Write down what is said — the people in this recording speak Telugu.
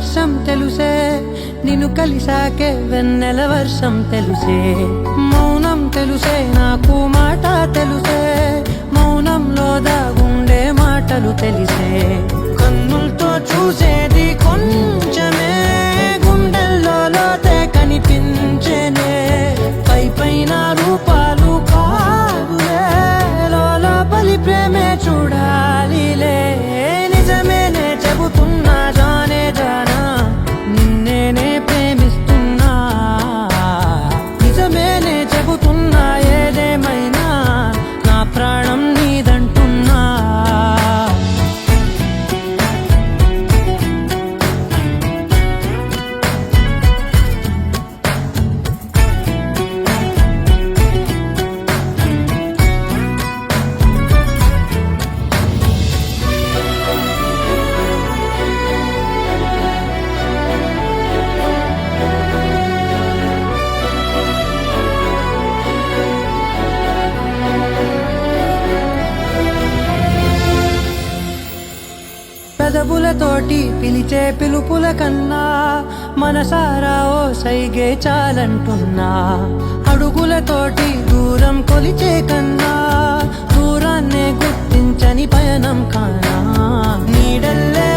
వర్షం తెలుసే, నిన్ను కలిసాకే వెన్నెల వర్షం తెలుసే. మౌనం తెలుసే నాకు మాట తెలుసే, మౌనంలో దాగుండే మాటలు తెలిసే. కన్నులతో చూసేది కొంచెమే, గుండెల్లో లోతే కనిపించేనే. పై పైన రూపాలు కాదులే, లోపలి ప్రేమే చూడాలిలే. నిజమేనే చెబుతున్నా జానే జానా, నిన్నేనే ప్రేమిస్తున్నా. నిజమేనే చెబుతున్నా ఏదేమైనా, నా ప్రాణం నీదంటున్నా. పెదవులతోటి పిలిచే పిలుపుల కన్నా, మనసారా ఓ సైగే చాలంటున్నా. అడుగులతోటి దూరం కొలిచే కన్నా, దూరాన్నే గుర్తించని పయనం కానా. నీడల్లే